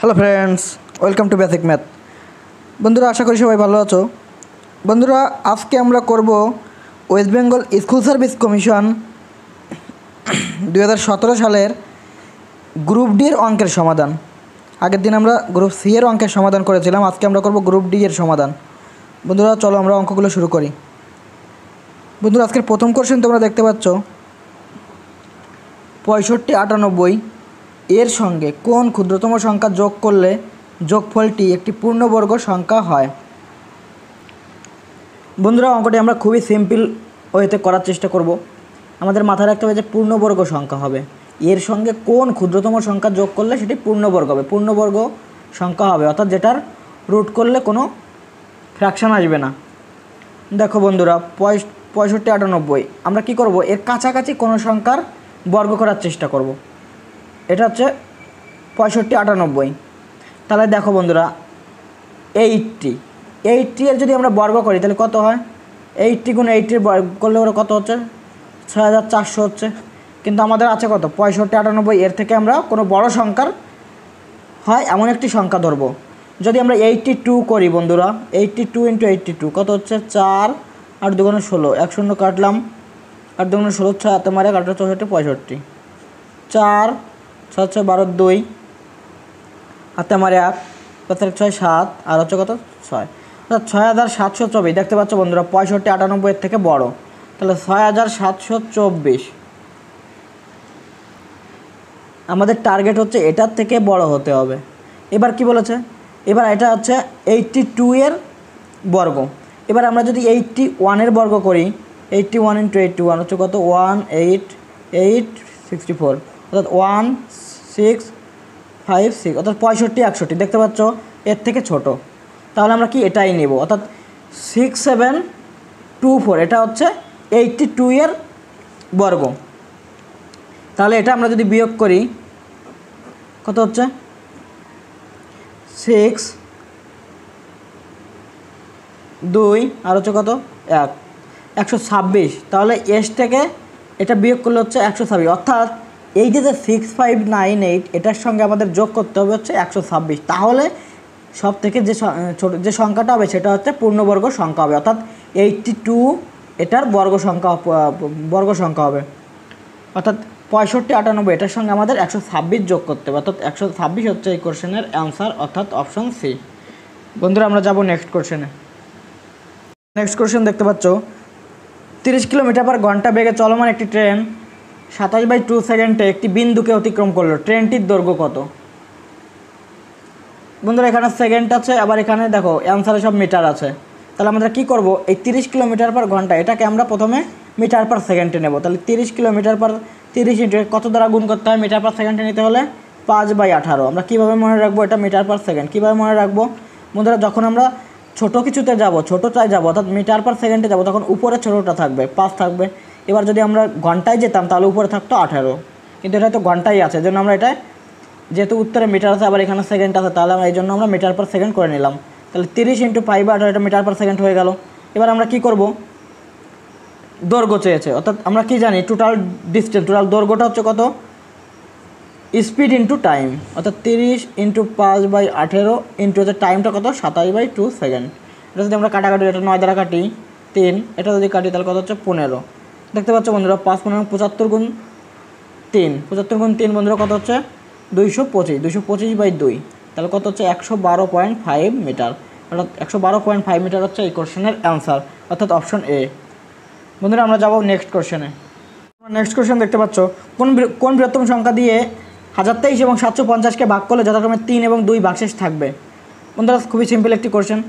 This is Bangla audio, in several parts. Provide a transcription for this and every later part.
Hello friends, welcome to basic math. বন্ধুরা, আশা করি সবাই ভালো আছো। বন্ধুরা, আজকে আমরা করব West Bengal school service commission 2017 সালের গ্রুপ ডির অঙ্কের সমাধান। আগের দিন আমরা গ্রুপ সি এর অঙ্কের সমাধান করেছিলাম, আজকে আমরা করব গ্রুপ ডি এর সমাধান। বন্ধুরা, চলো আমরা অঙ্কগুলো শুরু করি। বন্ধুরা, আজকের প্রথম কোশ্চেন তোমরা দেখতে পাচ্ছ 6598 এর সঙ্গে কোন ক্ষুদ্রতম সংখ্যা যোগ করলে যোগফলটি একটি পূর্ণবর্গ সংখ্যা হয়। বন্ধুরা, অঙ্কটি আমরা খুবই সিম্পল ওয়েতে করার চেষ্টা করব। আমাদের মাথায় রাখতে হবে যে পূর্ণবর্গ সংখ্যা হবে, এর সঙ্গে কোন ক্ষুদ্রতম সংখ্যা যোগ করলে সেটি পূর্ণবর্গ হবে, পূর্ণবর্গ সংখ্যা হবে, অর্থাৎ যেটার রুট করলে কোনো ফ্র্যাকশন আসবে না। দেখো বন্ধুরা, 6598 আমরা কি করব, এর কাছাকাছি কোনো সংখ্যার বর্গ করার চেষ্টা করব। এটা হচ্ছে 6598। তাহলে দেখো বন্ধুরা, 80 এর যদি আমরা বর্গ করি তাহলে কত হয়? 80 গুণ 80 বর্গ করলে ওরা কত হচ্ছে? 6400 হচ্ছে। কিন্তু আমাদের আছে কত? 6598। এর থেকে আমরা কোনো বড় সংখ্যার হয় এমন একটি সংখ্যা ধরব। যদি আমরা 82 করি বন্ধুরা, 82 × 82 কত হচ্ছে? 4 8 2 16, 1 শূন্য কাটলাম, 8 2 16, 6 হাতে মারে 8 64 65, 4 6 6 12 2 হাতে মারে 1 5 6 7 আর হচ্ছে কত? 6, অর্থাৎ 6724। দেখতে পাচ্ছ বন্ধুরা, 6598 এর থেকে বড়, তাহলে 6724 আমাদের টার্গেট হচ্ছে এটার থেকে বড় হতে হবে। এবার কি বলেছে? এবার এটা হচ্ছে 82 এর বর্গ। এবার আমরা যদি 81 এর বর্গ করি, 81 × 81 হচ্ছে কত? 18864, অর্থাৎ 1656, অর্থাৎ 6561। দেখতে পাচ্ছ এর থেকে ছোট, তাহলে আমরা কি এটাই নেব, অর্থাৎ 6724। এটা হচ্ছে 82 এর বর্গ। তাহলে এটা আমরা যদি বিয়োগ করি কত হচ্ছে? 6 2 আর হচ্ছে কত? 1 126। তাহলে এস থেকে এটা বিয়োগ করলে হচ্ছে 126, অর্থাৎ এই যে 6598 এটার সঙ্গে আমাদের যোগ করতে হবে হচ্ছে 126। তাহলে সব থেকে যে ছোট যে সংখ্যাটা হবে সেটা হচ্ছে পূর্ণবর্গ সংখ্যা হবে, অর্থাৎ 82 এটার বর্গ সংখ্যা হবে। অর্থাৎ 6598 এটার সঙ্গে আমাদের 126 যোগ করতে হবে, অর্থাৎ 126 হচ্ছে এই কোশ্চেনের অ্যান্সার, অর্থাৎ অপশন সি। বন্ধুরা, আমরা যাব নেক্সট কোশ্চেনে। নেক্সট কোশ্চেন দেখতে পাচ্ছ 30 কিলোমিটার/ঘন্টা বেগে চলমান একটি ট্রেন 27/2 সেকেন্ডে একটি বিন্দুকে অতিক্রম করলো। ট্রেনটির দৈর্ঘ্য কত? বন্ধুরা, এখানে সেকেন্ড আছে, আবার এখানে দেখো অ্যান্সারে সব মিটার আছে। তাহলে আমরা কি করব, এই 30 কিলোমিটার/ঘন্টা এটাকে আমরা প্রথমে মিটার/সেকেন্ডে নেব। তাহলে 30 কিলোমিটার/30 ইন্টু কত দ্বারা গুণ করতে হয়? মিটার/সেকেন্ডে নিতে হলে 5/18। আমরা কীভাবে মনে রাখবো এটা মিটার/সেকেন্ড? কীভাবে মনে রাখবো বন্ধুরা? যখন আমরা ছোটো কিছুতে যাব, ছোটোটায় যাব, অর্থাৎ মিটার/সেকেন্ডে যাব, তখন উপরে ছোটোটা থাকবে 5 থাকবে। এবার যদি আমরা ঘন্টায় যেতাম তাহলে উপরে থাকতো 18, কিন্তু এটা তো ঘন্টায় আছে, জন্য আমরা এটা, যেহেতু উত্তরে মিটার আছে আবার এখানে সেকেন্ড আছে, তাহলে আমরা এই জন্য আমরা মিটার/সেকেন্ড করে নিলাম। তাহলে 30 × 5/18 এটা মিটার/সেকেন্ড হয়ে গেল। এবার আমরা কি করব, দৈর্ঘ্য চেয়েছে, অর্থাৎ আমরা কি জানি টোটাল ডিস্টেন্স, টোটাল দৈর্ঘ্যটা হচ্ছে কত? স্পিড ইন্টু টাইম, অর্থাৎ 30 × 5/18 ইন্টু হচ্ছে টাইমটা কত? 27/2 সেকেন্ড। এটা যদি আমরা কাটাকাটি, এটা 9 দ্বারা কাটি 3, এটা যদি কাটি তাহলে কত হচ্ছে? 15। দেখতে পাচ্ছ বন্ধুরা, 5 15 75 গুণ 3, 75 গুণ 3 বন্ধুরা কত হচ্ছে? 225, 225/2, তাহলে কত হচ্ছে? 112.5 মিটার। অর্থাৎ 112.5 মিটার হচ্ছে এই কোশ্চেনের অ্যান্সার, অর্থাৎ অপশন এ। বন্ধুরা, আমরা যাব নেক্সট কোশ্চেনে। নেক্সট কোশ্চেন দেখতে পাচ্ছ কোন বৃহত্তম সংখ্যা দিয়ে 1023 এবং 750কে ভাগ করলে যথাক্রমে 3 এবং 2 ভাগশেষ থাকবে। বন্ধুরা, খুবই সিম্পল একটি কোশ্চেন।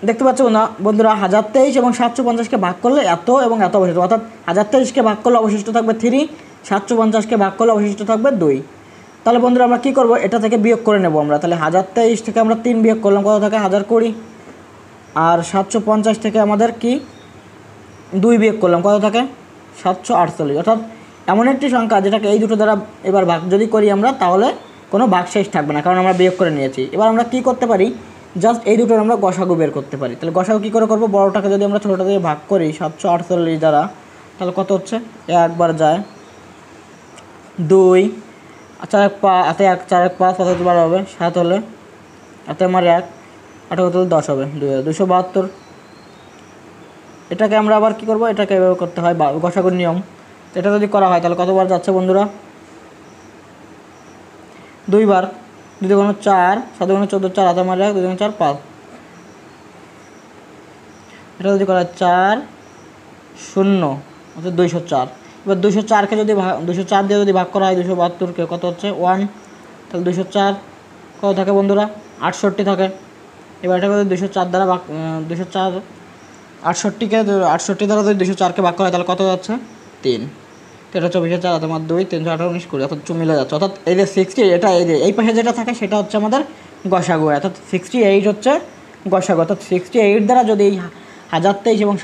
দেখতে পাচ্ছ না বন্ধুরা, 1023 এবং 750কে ভাগ করলে এত এবং এত অবশিষ্ট, অর্থাৎ 1023কে ভাগ করলে অবশিষ্ট থাকবে 3, 750কে ভাগ করলে অবশিষ্ট থাকবে 2। তাহলে বন্ধুরা আমরা কী করব, এটা থেকে বিয়োগ করে নেব আমরা। তাহলে 1023 থেকে আমরা 3 বিয়োগ করলাম, কত থাকে? 1020। আর 750 থেকে আমাদের কি 2 বিয়োগ করলাম, কত থাকে? 748। অর্থাৎ এমন একটি সংখ্যা যেটাকে এই দুটো দ্বারা এবার ভাগ যদি করি আমরা, তাহলে কোনো ভাগশেষ থাকবে না, কারণ আমরা বিয়োগ করে নিয়েছি। এবার আমরা কি করতে পারি, জাস্ট এই দুটোর আমরা গসাগু বের করতে পারি। তাহলে গসাগু কী করে করবো? বড়টাকে যদি আমরা ছোটোটা দিয়ে ভাগ করি 748 দ্বারা, তাহলে কত হচ্ছে? 1 বার যায় 2, চার এক পা হাতে এক, 4 1 5, 7 12 হবে, 7 হলে হাতে আমার 1, 8 হলে 10 হবে, 272। এটাকে আমরা আবার কি করব, এটাকে এভাবে করতে হয় গসাগুর নিয়ম। এটা যদি করা হয় তাহলে কতবার যাচ্ছে বন্ধুরা, 2 বার, 2 × 4, 7 × 14, 4 হাতে আমার 1, 2 × 4 5। এটা যদি করা হয় 4 0 অর্থাৎ 204। এবার 204কে যদি 204 দিয়ে যদি ভাগ করা হয় 272কে, কত হচ্ছে 1, তাহলে 204 কত থাকে বন্ধুরা, 68 থাকে। এবার এটাকে যদি 204 দ্বারা ভাগ 204 68কে 68 দ্বারা যদি 204কে ভাগ করা হয় তাহলে কত যাচ্ছে 3। এটা 24 হাতে আমার 2, 3 18 19 20, অর্থাৎ মিলে যাচ্ছে। অর্থাৎ এই যে 60, এটা এই যে এই পাশে যেটা থাকে সেটা হচ্ছে আমাদের গসাগু, অর্থাৎ 68 হচ্ছে গসাগু। অর্থাৎ 68 দ্বারা যদি এই 1023 এবং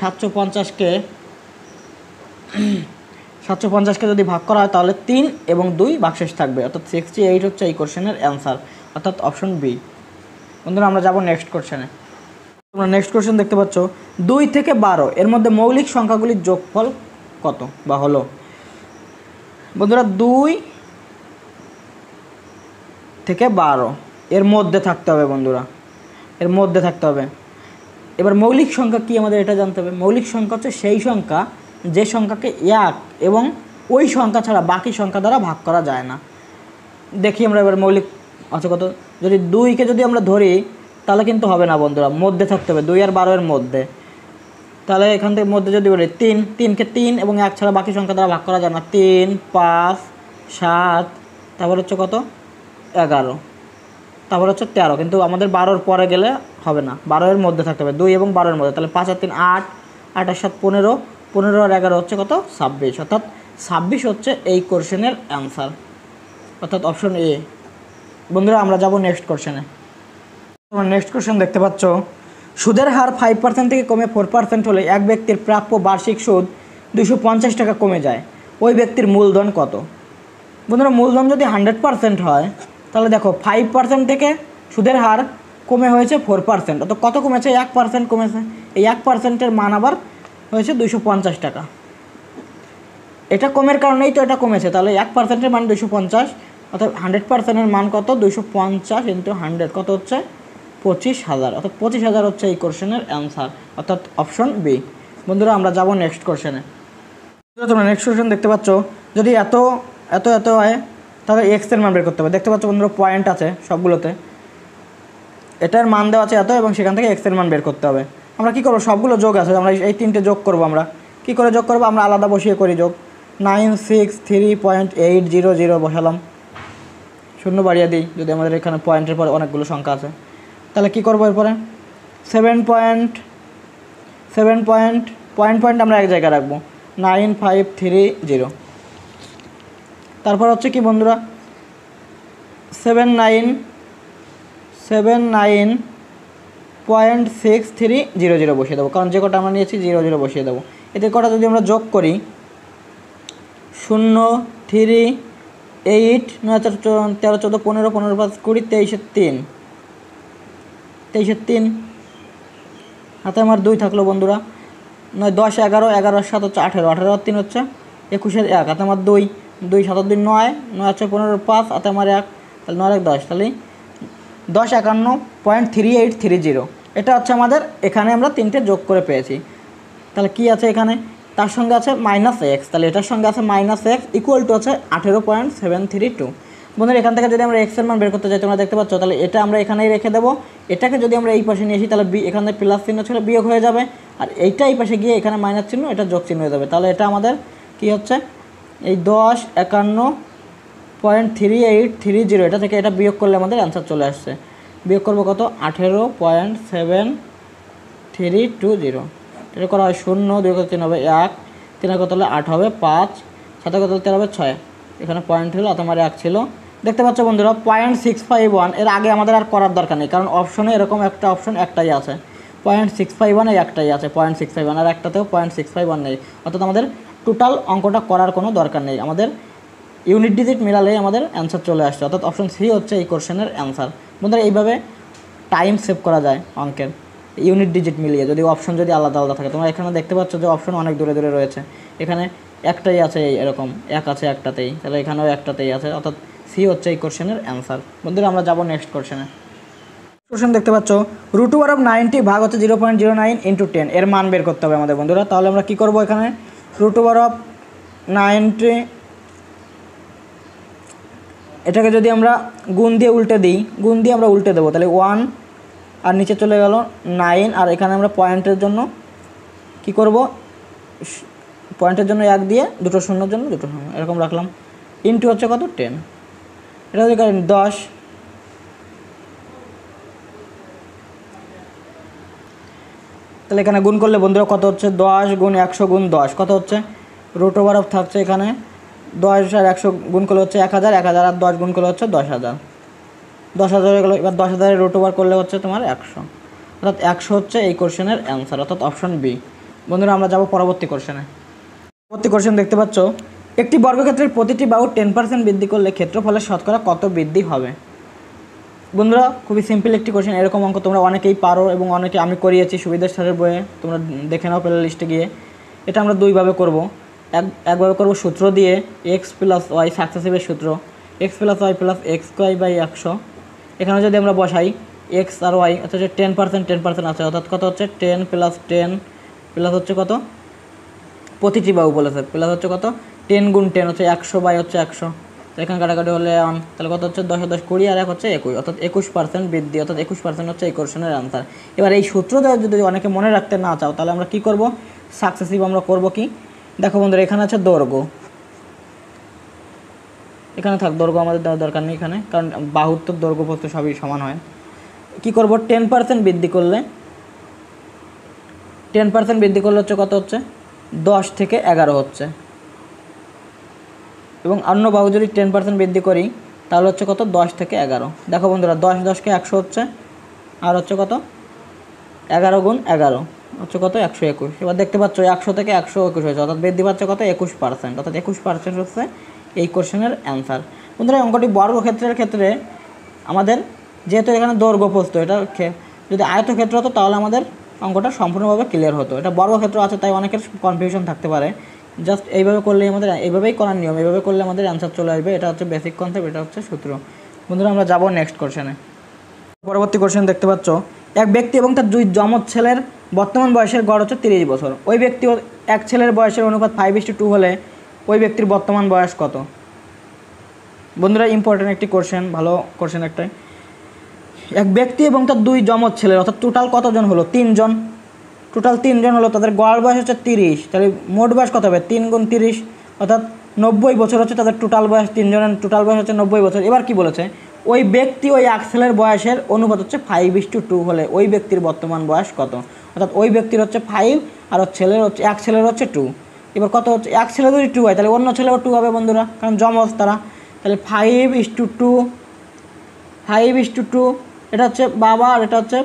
750কে যদি ভাগ করা হয় তাহলে 3 এবং 2 ভাগশেষ থাকবে, অর্থাৎ 68 হচ্ছে এই কোশ্চেনের অ্যান্সার, অর্থাৎ অপশন বি। বন্ধুরা আমরা যাব নেক্সট কোশ্চেনে। তোমরা নেক্সট কোশ্চেন দেখতে পাচ্ছ, 2 থেকে 12 এর মধ্যে মৌলিক সংখ্যাগুলির যোগফল কত বা হলো। বন্ধুরা 2 থেকে 12 এর মধ্যে থাকতে হবে, বন্ধুরা এর মধ্যে থাকতে হবে। এবার মৌলিক সংখ্যা কি আমাদের এটা জানতে হবে। মৌলিক সংখ্যা হচ্ছে সেই সংখ্যা যে সংখ্যাকে 1 এবং ওই সংখ্যা ছাড়া বাকি সংখ্যা দ্বারা ভাগ করা যায় না। দেখি আমরা এবার মৌলিক আছে কত। যদি 2কে যদি আমরা ধরি তাহলে কিন্তু হবে না বন্ধুরা, মধ্যে থাকতে হবে, 2 আর 12 এর মধ্যে। তাহলে এখান থেকে মধ্যে যদি বলি 3কে 3 এবং 1 ছাড়া বাকি সংখ্যা দ্বারা ভাগ করা যায় না। 3 5 7, তারপর হচ্ছে কত 11, তারপর হচ্ছে 13, কিন্তু আমাদের 12-র পরে গেলে হবে না, 12-এর মধ্যে থাকতে হবে, 2 এবং 12-এর মধ্যে। তাহলে 5 আর 3 8, 8 আর 7 15, 15 আর 11 হচ্ছে কত 26, অর্থাৎ 26 হচ্ছে এই কোশ্চেনের অ্যান্সার, অর্থাৎ অপশন এ। বন্ধুরা আমরা যাব নেক্সট কোশ্চেনে। তোমরা নেক্সট কোশ্চেন দেখতে পাচ্ছ, সুদের হার 5% থেকে কমে 4% হলে এক ব্যক্তির প্রাপ্য বার্ষিক সুদ 250 টাকা কমে যায়, ওই ব্যক্তির মূলধন কত। বন্ধুরা মূলধন যদি 100% হয় তাহলে দেখো 5% থেকে সুদের হার কমে হয়েছে 4%, অত কত কমেছে 1% কমেছে। এই 1%-এর মান আবার হয়েছে 250 টাকা। এটা কমের কারণেই তো এটা কমেছে, তাহলে 1%-এর মান 250, অর্থাৎ 100%-এর মান কত 250 × 100 কত হচ্ছে 25,000, অর্থাৎ 25,000 হচ্ছে এই কোশ্চেনের অ্যান্সার, অর্থাৎ অপশন বি। বন্ধুরা আমরা যাব নেক্সট কোশ্চেনে। তোমরা নেক্সট কোশ্চেন দেখতে পাচ্ছ, যদি এত এত এত হয় তাহলে এক্সের মান বের করতে হবে। দেখতে পাচ্ছ বন্ধুরা পয়েন্ট আছে সবগুলোতে, এটার মান দেওয়া আছে এত এবং সেখান থেকে এক্সের মান বের করতে হবে। আমরা কি করব, সবগুলো যোগ আছে, আমরা এই 3টে যোগ করব। আমরা কি করে যোগ করব, আমরা আলাদা বসিয়ে করি যোগ। 963.800 বসালাম, শূন্য বাড়িয়ে দিই যদি আমাদের এখানে পয়েন্টের পরে অনেকগুলো সংখ্যা আছে। তাহলে কি করব এরপরে 7 পয়েন্ট আমরা এক জায়গায় রাখবো, 9530। তারপর হচ্ছে কি বন্ধুরা 79.6300 বসিয়ে দেবো, কারণ যে কটা আমরা নিয়েছি 00 বসিয়ে দেবো। এতে কটা যদি আমরা যোগ করি 0 3 8 9 4 13 14 15 15 5 20 23 3 হাতে আমার 2 থাকলো বন্ধুরা, 9 10 11 11 7 হচ্ছে 18 18 আর 3 হচ্ছে 21 1 হাতে আমার 2 2 7 2 9 9 হচ্ছে 15 5 হাতে আমার 1, তাহলে 9 1 10, তাহলে 1051.3830। এটা হচ্ছে আমাদের এখানে আমরা 3টে যোগ করে পেয়েছি। তাহলে কি আছে এখানে, তার সঙ্গে আছে -x, তাহলে এটার সঙ্গে আছে -x ইকুয়াল টু আছে 18.732। বন্ধুরা এখান থেকে যদি আমরা x এর মান বের করতে চাই তোমরা দেখতে পাচ্ছ, তাহলে এটা আমরা এখানেই রেখে দেবো। এটাকে যদি আমরা এই পাশে নিয়ে আসি তাহলে এখানে প্লাস চিহ্ন ছিল বিয়োগ হয়ে যাবে, আর এইটা এই পাশে গিয়ে এখানে মাইনাস চিহ্ন, এটা যোগ চিহ্ন হয়ে যাবে। তাহলে এটা আমাদের কি হচ্ছে, এই 1051.3830, এটা থেকে এটা বিয়োগ করলে আমাদের অ্যান্সার চলে আসছে। বিয়োগ করবো কত 18.7320। এটা করা হয় 0 2 কত 3 হবে 1, 3 কত হলে 8 হবে 5, 7 কত 13 হবে 6, এখানে পয়েন্ট হলো তোমার 1 ছিল। দেখতে পাচ্ছ বন্ধুরা 0.651, এর আগে আমাদের আর করার দরকার নেই, কারণ অপশনে এরকম একটা অপশন একটাই আছে, 0.651 এই একটাই আছে 0.651, আর একটাতেও 0.651 নেই। অর্থাৎ আমাদের টোটাল অঙ্কটা করার কোনো দরকার নেই, আমাদের ইউনিট ডিজিট মেলালেই আমাদের অ্যান্সার চলে আসছে, অর্থাৎ অপশন সি হচ্ছে এই কোশ্চেনের অ্যান্সার। বন্ধুরা এইভাবে টাইম সেভ করা যায় অঙ্কের, ইউনিট ডিজিট মিলিয়ে যদি অপশন যদি আলাদা আলাদা থাকে। তোমরা এখানে দেখতে পাচ্ছ যে অপশন অনেক দূরে দূরে রয়েছে, এখানে একটাই আছে এরকম 1 আছে একটাতেই, তাহলে এখানেও একটাতেই আছে, অর্থাৎ সি হচ্ছে এই কোশ্চেনের অ্যান্সার। বন্ধুরা আমরা যাব নেক্সট কোশ্চেনে। কোশ্চেন দেখতে পাচ্ছ √90 ভাগ হচ্ছে 0.09 × 10 এর মান বের করতে হবে আমাদের বন্ধুরা। তাহলে আমরা কি করব, এখানে √90 এটাকে যদি আমরা গুণ দিয়ে উল্টে দিই, গুণ দিয়ে আমরা উল্টে দেবো, তাহলে 1 আর নিচে চলে গেল 9, আর এখানে আমরা পয়েন্টের জন্য কি করব, পয়েন্টের জন্য 1 দিয়ে, দুটো শূন্যর জন্য দুটো শূন্য এরকম রাখলাম, ইন্টু হচ্ছে কত 10, এটা হচ্ছে 10। তাহলে এখানে গুণ করলে বন্ধুরা কত হচ্ছে, 10 গুণ 100 গুণ 10 কত হচ্ছে, √ থাকছে এখানে 10 আর 100 গুণ করলে হচ্ছে 1000, 1000 আর 10 গুণ করলে হচ্ছে 10,000, 10,000 হয়ে গেলো। এবার 10,000 √ করলে হচ্ছে তোমার 100, অর্থাৎ 100 হচ্ছে এই কোশ্চেনের অ্যান্সার, অর্থাৎ অপশন বি। বন্ধুরা আমরা যাব পরবর্তী কোশ্চেনে। পরবর্তী কোশ্চেন দেখতে পাচ্ছ একটি বর্গক্ষেত্রের প্রতিটি বাহু 10% বৃদ্ধি করলে ক্ষেত্রফলের শতকরা কত বৃদ্ধি হবে। বন্ধুরা খুবই সিম্পল একটি কোশ্চেন, এরকম অঙ্ক তোমরা অনেকেই পারো এবং অনেকে আমি করিয়েছি সুবিধার স্যারের বইয়ে, তোমরা দেখে নাও প্লে লিস্টে গিয়ে। এটা আমরা দুইভাবে করব, একভাবে করব সূত্র দিয়ে x + y সাকসেসিভের সূত্র, x + y + x²/100। এখানে যদি আমরা বসাই x আর y অর্থাৎ 10% আছে, অর্থাৎ কত হচ্ছে 10 + 10 প্লাস হচ্ছে কত, প্রতিটি বাহু বলেছে, প্লাস হচ্ছে কত 10 গুণ 10 হচ্ছে 100 হচ্ছে 100, তো এখানে কাটাকাটি হলে 1, তাহলে কত হচ্ছে 10 10 20 আর 1 হচ্ছে 21, অর্থাৎ 21% বৃদ্ধি, অর্থাৎ 21% হচ্ছে এই কোশ্চেনের আনসার। এবার এই সূত্রটা যদি অনেকে মনে রাখতে না চাও, তাহলে আমরা কি করব, সাকসেসিভ আমরা করব কি, দেখো বন্ধুরা এখানে আছে দৈর্ঘ্য, এখানে থাক দৈর্ঘ্য আমাদের দেওয়ার দরকার নেই এখানে, কারণ বাহুর তো দৈর্ঘ্য প্রস্থ সবই সমান হয়। কি করব, 10% বৃদ্ধি করলে, 10% বৃদ্ধি করলে হচ্ছে কত হচ্ছে 10 থেকে 11 হচ্ছে, এবং অন্য বাহু যদি 10% বৃদ্ধি করি তাহলে হচ্ছে কত 10 থেকে 11। দেখো বন্ধুরা 10 10কে 100 হচ্ছে, আর হচ্ছে কত 11 গুণ 11 হচ্ছে কত 121। এবার দেখতে পাচ্ছ 100 থেকে 121 হয়েছে, অর্থাৎ বৃদ্ধি পাচ্ছে কত 21%, অর্থাৎ 21% হচ্ছে এই কোশ্চেনের অ্যান্সার। বন্ধুরা অঙ্কটি বর্গক্ষেত্রের ক্ষেত্রে আমাদের যেহেতু এখানে দৈর্ঘ্য প্রস্থ, এটা যদি আয়তক্ষেত্র হতো তাহলে আমাদের অঙ্কটা সম্পূর্ণভাবে ক্লিয়ার হতো। এটা বর্গক্ষেত্র আছে তাই অনেকের কনফিউশন থাকতে পারে, জাস্ট এইভাবে করলেই আমাদের, এইভাবেই করার নিয়ম, এইভাবে করলে আমাদের অ্যান্সার চলে আসবে। এটা হচ্ছে বেসিক কনসেপ্ট, এটা হচ্ছে সূত্র। বন্ধুরা আমরা যাব নেক্সট কোশ্চেনে। পরবর্তী কোশ্চেন দেখতে পাচ্ছ এক ব্যক্তি এবং তার 2 যমজ ছেলের বর্তমান বয়সের গড় হচ্ছে 30 বছর। ওই ব্যক্তি এক ছেলের বয়সের অনুপাত 5:2 হলে ওই ব্যক্তির বর্তমান বয়স কত। বন্ধুরা ইম্পর্টেন্ট একটি কোশ্চেন, ভালো কোশ্চেন একটাই। এক ব্যক্তি এবং তার 2 যমজ ছেলের, অর্থাৎ টোটাল কতজন হলো, 3 জন, টোটাল 3 জন হলো, তাদের গড় বয়স হচ্ছে 30, তাহলে মোট বয়স কত হবে 3 গুণ 30, অর্থাৎ 90 বছর হচ্ছে তাদের টোটাল বয়স, 3 জনের টোটাল বয়স হচ্ছে 90 বছর। এবার কি বলেছে, ওই ব্যক্তি ওই এক ছেলের বয়সের অনুপাত হচ্ছে 5:2 হলে ওই ব্যক্তির বর্তমান বয়স কত, অর্থাৎ ওই ব্যক্তির হচ্ছে 5 আর ছেলের হচ্ছে এক ছেলের হচ্ছে 2। এবার কত হচ্ছে, এক ছেলে যদি 2 হয় তাহলে অন্য ছেলেও 2 হবে বন্ধুরা, কারণ যমজ তারা। তাহলে 5:2 এটা হচ্ছে বাবা আর এটা হচ্ছে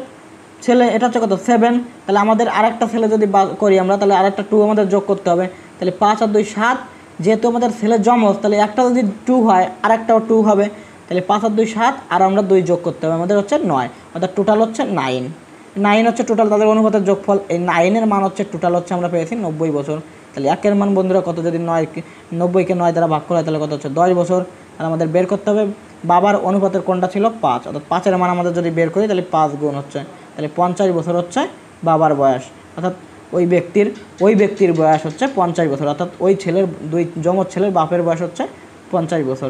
ছেলে, এটা হচ্ছে কত 7। তাহলে আমাদের আরেকটা ছেলে যদি করি আমরা, তাহলে আরেকটা 2 আমাদের যোগ করতে হবে, তাহলে 5 আর 2 7। যেহেতু আমাদের ছেলে যমজ, তাহলে একটা যদি 2 হয় আরেকটাও 2 হবে, তাহলে 5 আর 2 7, আর আমরা 2 যোগ করতে হবে, আমাদের হচ্ছে 9, অর্থাৎ টোটাল হচ্ছে 9 হচ্ছে টোটাল তাদের অনুপাতের যোগফল। এই 9-এর মান হচ্ছে টোটাল হচ্ছে আমরা পেয়েছি 90 বছর। তাহলে একের মান বন্ধুরা কত, যদি 90কে 9 দ্বারা ভাগ করা হয় তাহলে কত হচ্ছে 10 বছর। আর আমাদের বের করতে হবে বাবার অনুপাতের কোনটা ছিল 5, অর্থাৎ 5-এর মান আমাদের যদি বের করি তাহলে 5 গুণ হচ্ছে, তাহলে 50 বছর হচ্ছে বাবার বয়স, অর্থাৎ ওই ব্যক্তির বয়স হচ্ছে 50 বছর, অর্থাৎ ওই ছেলের 2 যমজ ছেলের বাপের বয়স হচ্ছে 50 বছর,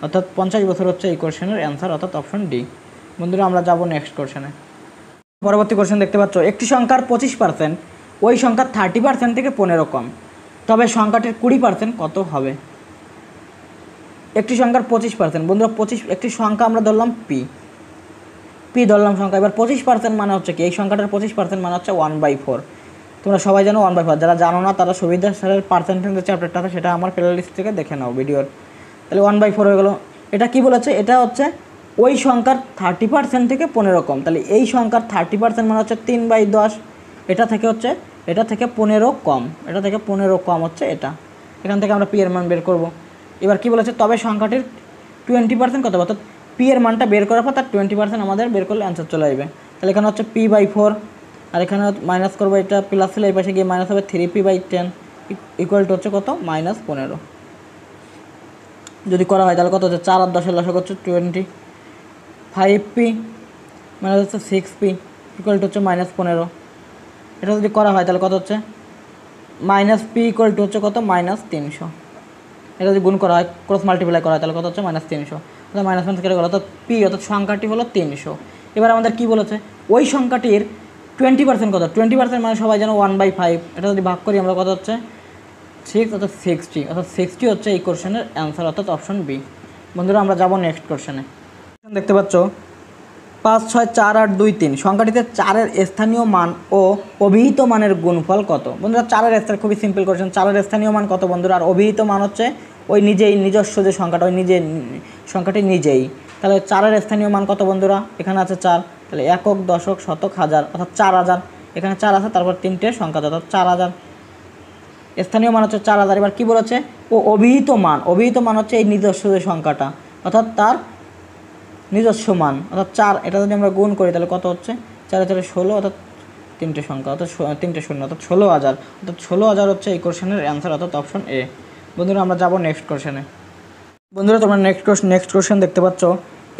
অর্থাৎ 50 বছর হচ্ছে এই কোশ্চেনের অ্যান্সার, অর্থাৎ অপশন ডি। বন্ধুরা আমরা যাব নেক্সট কোশ্চেনে। পরবর্তী কোশ্চেন দেখতে পাচ্ছ একটি সংখ্যার 25% ওই সংখ্যার 30% থেকে 15 কম, তবে সংখ্যাটির 20% কত হবে। একটি সংখ্যার 25%, বন্ধুরা 25 একটি সংখ্যা আমরা ধরলাম পি ধরলাম সংখ্যা। এবার 25% মানে হচ্ছে কি, এই সংখ্যাটার 25% মানে হচ্ছে 1/4। তোমরা সবাই জানো 1/4, যারা জানো না তারা সুবিধা স্যারের পার্সেন্টেজের চ্যাপ্টারটা আছে, সেটা আমার প্লে লিস্ট থেকে দেখে নাও ভিডিওর। তাহলে 1/4 হয়ে গেলো। এটা কি বলেছে, এটা হচ্ছে ওই সংখ্যার 30% থেকে 15 কম, তাহলে এই সংখ্যার 30% মানে হচ্ছে 3/10। এটা থেকে 15 কম, এটা থেকে 15 কম হচ্ছে এটা। এখান থেকে আমরা পি এর মান বের করব। এবার কি বলেছে, তবে সংখ্যাটির 20% কত, অর্থাৎ পি এর মানটা বের করার পর তার 20% আমাদের বের করলে অ্যান্সার চলে আসবে। তাহলে এখানে হচ্ছে p/4, আর এখানে মাইনাস করবো, এটা প্লাস ছিল এই পাশে গিয়ে মাইনাস হবে 3p/10 ইকুয়াল টু হচ্ছে কত -15। যদি করা হয় তাহলে কত হচ্ছে 4 আর 10-এর লসাগু হচ্ছে 25p মানে হচ্ছে 6p ইকুয়াল টু হচ্ছে -15। এটা যদি করা হয় তাহলে কত হচ্ছে -p ইকুয়াল টু হচ্ছে কত -300। এটা যদি গুণ করা হয় ক্রস মাল্টিপ্লাই করা হয় তাহলে কত হচ্ছে -300। অর্থাৎ মাইনাস কেটে গেল, অর্থাৎ p অর্থাৎ সংখ্যাটি হলো 300। এবার আমাদের কি বলেছে ওই সংখ্যাটির 20% কত, 20% মানে সবাই যেন 1/5। এটা যদি ভাগ করি আমরা কত হচ্ছে 6 অর্থাৎ 60, অর্থাৎ 60 হচ্ছে এই কোশ্চেনের অ্যান্সার অর্থাৎ অপশন বি। বন্ধুরা আমরা যাব নেক্সট কোশ্চেনে। দেখতে পাচ্ছ 5, 6, 4, 8, 2, 3 সংখ্যাটিতে 4-এর স্থানীয় মান ও অভিহিত মানের গুণফল কত। বন্ধুরা 4-এর স্থান খুবই সিম্পল কোশ্চেন। 4-এর স্থানীয় মান কত বন্ধুরা, আর অভিহিত মান হচ্ছে ওই নিজেই নিজস্ব যে সংখ্যাটা ওই সংখ্যাটি নিজেই। তাহলে 4-এর স্থানীয় মান কত বন্ধুরা, এখানে আছে 4, তাহলে একক, দশক, শতক, হাজার অর্থাৎ 4000। এখানে 4 আছে, তারপর 3টে সংখ্যা অর্থাৎ 4000। স্থানীয় মান হচ্ছে 4000। এবার কী বলেছে ও অভিহিত মান হচ্ছে এই নিজস্ব যে সংখ্যাটা অর্থাৎ তার নিজস্ব মান অর্থাৎ 4। এটা যদি আমরা গুণ করি তাহলে কত হচ্ছে 4 4 16 অর্থাৎ 3টে সংখ্যা অর্থাৎ 3টে শূন্য অর্থাৎ 16000। অর্থাৎ 16000 হচ্ছে এই কোশ্চেনের অ্যান্সার অর্থাৎ অপশন এ। বন্ধুরা আমরা যাব নেক্সট কোশ্চেনে। বন্ধুরা তোমরা নেক্সট কোশ্চেন দেখতে পাচ্ছ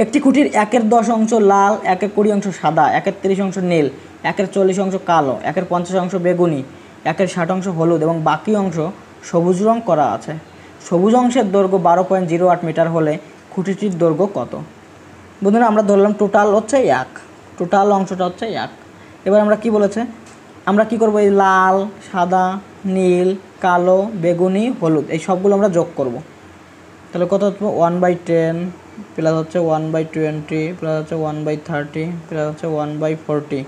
একটি খুঁটির 1/10 অংশ লাল, 1/20 অংশ সাদা, 1/30 অংশ নীল, 1/40 অংশ কালো, 1/50 অংশ বেগুনি, 1/60 অংশ হলুদ এবং বাকি অংশ সবুজ রং করা আছে। সবুজ অংশের দৈর্ঘ্য 12.08 মিটার হলে খুঁটিটির দৈর্ঘ্য কত। বন্ধুরা আমরা ধরলাম টোটাল হচ্ছে 1, টোটাল অংশটা হচ্ছে 1। এবার আমরা কি বলেছে আমরা কি করব, এই লাল, সাদা, নীল, কালো, বেগুনি, হলুদ এই সবগুলো আমরা যোগ করব। তাহলে কত হচ্ছে 1/10 প্লাস হচ্ছে 1/20 প্লাস হচ্ছে 1/30 প্লাস হচ্ছে 1/40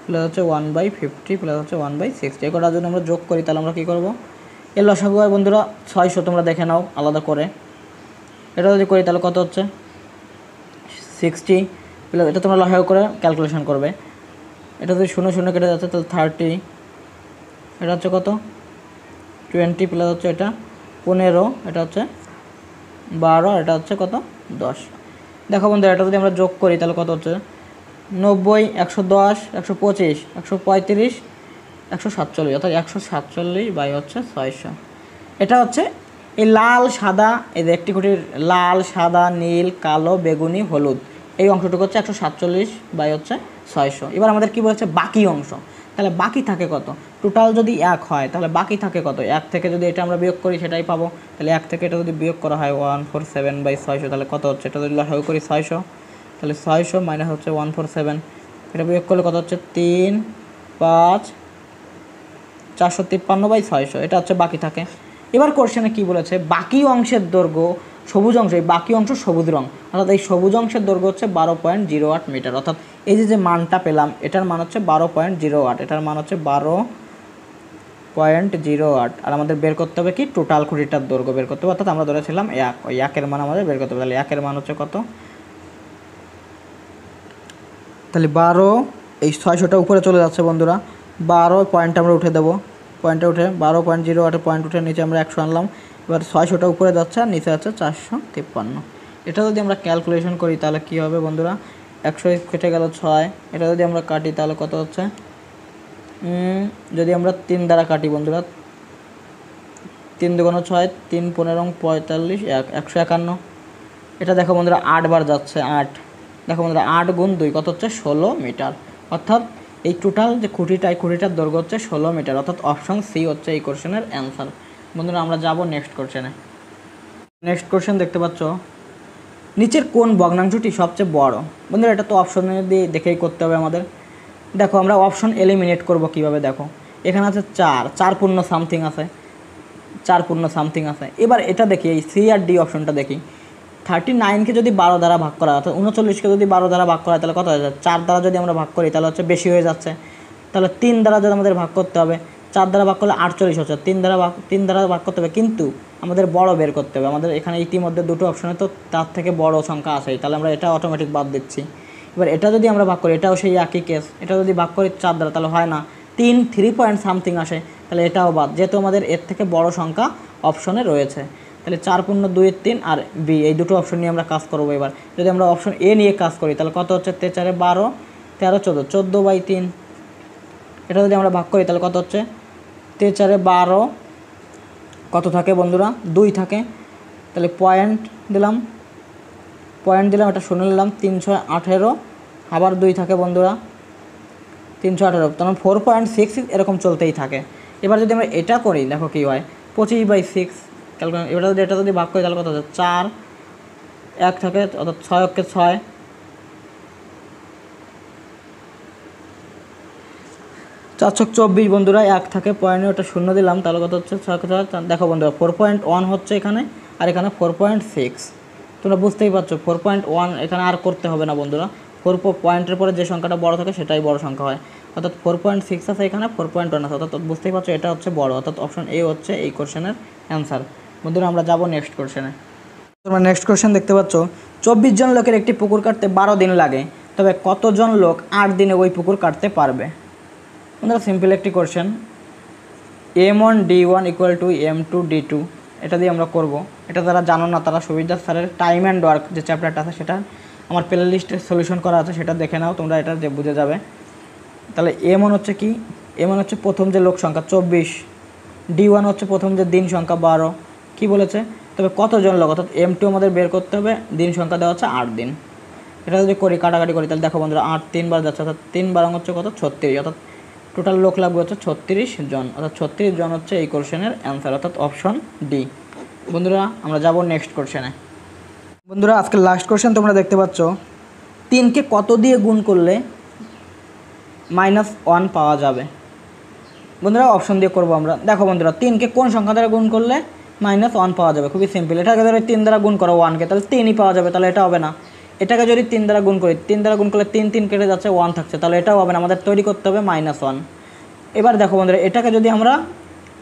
প্লাস হচ্ছে 1/50 প্লাস হচ্ছে 1/60। এই কটা যদি আমরা যোগ করি তাহলে আমরা কী করব, এর লসাগু হয় বন্ধুরা 600। তোমরা দেখে নাও আলাদা করে। এটা যদি করি তাহলে কত হচ্ছে 60 প্লাস, এটা তোমরা লসাগু করে ক্যালকুলেশন করবে। এটা যদি 0 0 কেটে যাচ্ছে তাহলে 30, এটা হচ্ছে কত 20 প্লাস হচ্ছে এটা 15, এটা হচ্ছে 12, এটা হচ্ছে কত 10। দেখো বন্ধুরা এটা যদি আমরা যোগ করি তাহলে কত হচ্ছে 90, 110, 125, 135, 147 অর্থাৎ 147 হচ্ছে 600। এটা হচ্ছে এই লাল সাদা, এই যে একটি খুঁটির লাল, সাদা, নীল, কালো, বেগুনি, হলুদ এই অংশটুকু হচ্ছে 147 হচ্ছে 600। এবার আমাদের কি বলেছে বাকি অংশ, তাহলে বাকি থাকে কত, টোটাল যদি 1 হয় তাহলে বাকি থাকে কত, 1 থেকে যদি এটা আমরা বিয়োগ করি সেটাই পাবো। তাহলে 1 থেকে এটা যদি বিয়োগ করা হয় 147/600 তাহলে কত হচ্ছে, এটা যদি লসাগু করি 600 তাহলে 600 মাইনাস হচ্ছে 147, এটা বিয়োগ করলে কত হচ্ছে 3, 5, 453/600, এটা হচ্ছে বাকি থাকে। এবার কোশ্চেনে কি বলেছে বাকি অংশের দৈর্ঘ্য সবুজ অংশ, এই বাকি অংশ সবুজ রং অর্থাৎ এই সবুজ অংশের দৈর্ঘ্য হচ্ছে 12.08 মিটার। অর্থাৎ এই যে মানটা পেলাম এটার মান হচ্ছে 12.08, এটার মান হচ্ছে 12.08। আর আমাদের বের করতে হবে কি টোটাল খুঁটিটার দৈর্ঘ্য বের করতে হবে, অর্থাৎ আমরা ধরেছিলাম 1, ওই 1-এর মান আমাদের বের করতে হবে। তাহলে 1-এর মান হচ্ছে কত, তাহলে 12, এই 600টা উপরে চলে যাচ্ছে বন্ধুরা, 12 পয়েন্ট আমরা উঠে দেবো, পয়েন্টটা উঠে 12.08 পয়েন্ট উঠে নিচে আমরা 100 আনলাম। এবার 600টা উপরে যাচ্ছে আর নিচে আছে 453। এটা যদি আমরা ক্যালকুলেশন করি তাহলে কী হবে বন্ধুরা, 100 কেটে গেল 6, এটা যদি আমরা কাটি তাহলে কত হচ্ছে, যদি আমরা 3 দ্বারা কাটি বন্ধুরা, 3 দুগুণ 6, 3 15 45, 151। এটা দেখো বন্ধুরা 8 বার যাচ্ছে, 8 দেখো বন্ধুরা 8 গুণ 2 কত হচ্ছে 16 মিটার। অর্থাৎ এই টোটাল যে খুঁটিটা এই খুঁটিটার দৈর্ঘ্য হচ্ছে 16 মিটার, অর্থাৎ অপশন সি হচ্ছে এই কোশ্চেনের অ্যান্সার। বন্ধুরা আমরা যাব নেক্সট কোশ্চেনে। নেক্সট কোশ্চেন দেখতে পাচ্ছ নিচের কোন ভগ্নাংশটি সবচেয়ে বড়। বন্ধুরা এটা তো অপশনে দিয়ে দেখেই করতে হবে আমাদের। দেখো আমরা অপশন এলিমিনেট করব কিভাবে, দেখো এখানে আছে 4 পূর্ণ সামথিং আছে, 4 পূর্ণ সামথিং আছে। এবার এটা দেখি এই সি আর ডি অপশনটা দেখি, 39কে যদি 12 দ্বারা ভাগ করা অর্থাৎ 39কে যদি 12 দ্বারা ভাগ করা তাহলে কত হয়ে যাচ্ছে, 4 দ্বারা যদি আমরা ভাগ করি তাহলে হচ্ছে বেশি হয়ে যাচ্ছে। তাহলে 3 দ্বারা যদি আমাদের ভাগ করতে হবে, 4 দ্বারা ভাগ করলে 48 হচ্ছে, 3 দ্বারা ভাগ করতে হবে, কিন্তু আমাদের বড় বের করতে হবে। আমাদের এখানে ইতিমধ্যে দুটো অপশনে তো তার থেকে বড় সংখ্যা আসেই, তাহলে আমরা এটা অটোমেটিক বাদ দিচ্ছি। এবার এটা যদি আমরা ভাগ করি এটাও সেই একই কেস, এটা যদি ভাগ করি 4 দ্বারা তাহলে হয় না, 3 পয়েন্ট সামথিং আসে, তাহলে এটাও বাদ, যেহেতু আমাদের এর থেকে বড় সংখ্যা অপশনে রয়েছে। তাহলে 4 পূর্ণ 2 3 আর বি এই দুটো অপশন নিয়ে আমরা কাজ করবো। এবার যদি আমরা অপশন এ নিয়ে কাজ করি তাহলে কত হচ্ছে 4 12, 13 14, 14/3। এটা যদি আমরা ভাগ করি তাহলে কত হচ্ছে 4 12, কত থাকে বন্ধুরা 2 থাকে, তাহলে পয়েন্ট দিলাম, এটা শূন্য নিলাম, 318 আবার 2 থাকে বন্ধুরা 318, তখন 4.6 এরকম চলতেই থাকে। এবার যদি আমরা এটা করি দেখো কী হয়, 25/6 ক্যালকুলেট, এটা যদি ভাগ করি তাহলে কত হচ্ছে 4, 1 থাকে অর্থাৎ 6 অক্ষে 6, 424 বন্ধুরা, 1 থাকে পয়েন্টে ওটা শূন্য দিলাম তাহলে কত হচ্ছে 6, দেখো বন্ধুরা 4.1 হচ্ছে এখানে, আর এখানে 4.6। তোমরা বুঝতেই পারছো 4.1 এখানে আর করতে হবে না বন্ধুরা, 4 পয়েন্টের পরে যে সংখ্যাটা বড় থাকে সেটাই বড় সংখ্যা হয়, অর্থাৎ 4.6 আছে এখানে, 4.1 আছে, অর্থাৎ বুঝতেই পারছো এটা হচ্ছে বড়, অর্থাৎ অপশন এ হচ্ছে এই কোশ্চেনের অ্যান্সার। বন্ধুরা আমরা যাব নেক্সট কোশ্চেনে। তোমরা নেক্সট কোশ্চেন দেখতে পাচ্ছ, 24 জন লোকের একটি পুকুর কাটতে 12 দিন লাগে, তবে কতজন লোক 8 দিনে ওই পুকুর কাটতে পারবে? বন্ধুরা সিম্পল একটি question, m1 d1 = m2 d2, এটা দিয়ে আমরা করব। এটা যারা জানো না তারা সুবিদার স্যারের টাইম অ্যান্ড ওয়ার্ক যে চ্যাপ্টারটা আছে সেটা আমার প্লে লিস্টে সলিউশন করা আছে, সেটা দেখে নাও তোমরা, এটা যে বুঝে যাবে। তাহলে m1 হচ্ছে কি, m1 হচ্ছে প্রথম যে লোক সংখ্যা 24, d1 হচ্ছে প্রথম যে দিন সংখ্যা 12, কি বলেছে, তবে কতজন লোক, অর্থাৎ m2 আমাদের বের করতে হবে, দিন সংখ্যা দেওয়া হচ্ছে 8 দিন। এটা যদি করি কাটাকাটি করি তাহলে দেখো বন্ধুরা 8 3 বার যাচ্ছে, অর্থাৎ 3 বার হচ্ছে কত 36, অর্থাৎ টোটাল লোক লাগবে হচ্ছে 36 জন, অর্থাৎ 36 জন হচ্ছে এই কোশ্চেনের অ্যান্সার, অর্থাৎ অপশন ডি। বন্ধুরা আমরা যাব নেক্সট কোশ্চেনে। বন্ধুরা আজকে লাস্ট কোশ্চেন তোমরা দেখতে পাচ্ছ, 3কে কত দিয়ে গুণ করলে -1 পাওয়া যাবে? বন্ধুরা অপশন দিয়ে করবো আমরা। দেখো বন্ধুরা 3কে কোন সংখ্যা দ্বারা গুণ করলে -1 পাওয়া যাবে, খুবই সিম্পল। এটাকে ধরে 3 দ্বারা গুণ করো 1কে, তাহলে 3ই পাওয়া যাবে, তাহলে এটা হবে না। এটাকে যদি 3 দ্বারা গুণ করি, 3 দ্বারা গুণ করলে 3 3 কেটে যাচ্ছে, 1 থাকছে, তাহলে এটাও হবে না, আমাদের তৈরি করতে হবে -1। এবার দেখো বন্ধুরা এটাকে যদি আমরা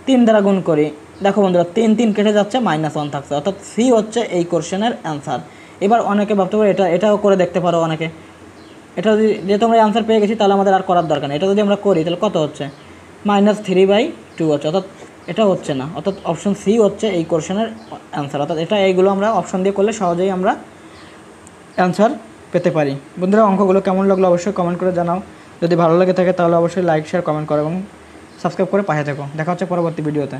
3 দ্বারা গুণ করি, দেখো বন্ধুরা 3 3 কেটে যাচ্ছে, -1 থাকছে, অর্থাৎ সি হচ্ছে এই কোশ্চেনের অ্যান্সার। এবার অনেকে ভাবতে পারে এটাও করে দেখতে পারো অনেকে, এটা যদি যেহেতু আমরা অ্যান্সার পেয়ে গেছি তাহলে আমাদের আর করার দরকার নেই। এটা যদি আমরা করি তাহলে কত হচ্ছে -3/2 হচ্ছে, অর্থাৎ এটা হচ্ছে না, অর্থাৎ অপশন সি হচ্ছে এই কোশ্চেনের অ্যান্সার, অর্থাৎ এটা এইগুলো আমরা অপশন দিয়ে করলে সহজেই আমরা অ্যান্সার পেতে পারি। বন্ধুরা অঙ্কগুলো কেমন লাগলো অবশ্যই কমেন্ট করে জানাও, যদি ভালো লাগে থাকে তাহলে অবশ্যই লাইক শেয়ার কমেন্ট করো এবং সাবস্ক্রাইব করে পাশে থেকো। দেখা হচ্ছে পরবর্তী ভিডিওতে।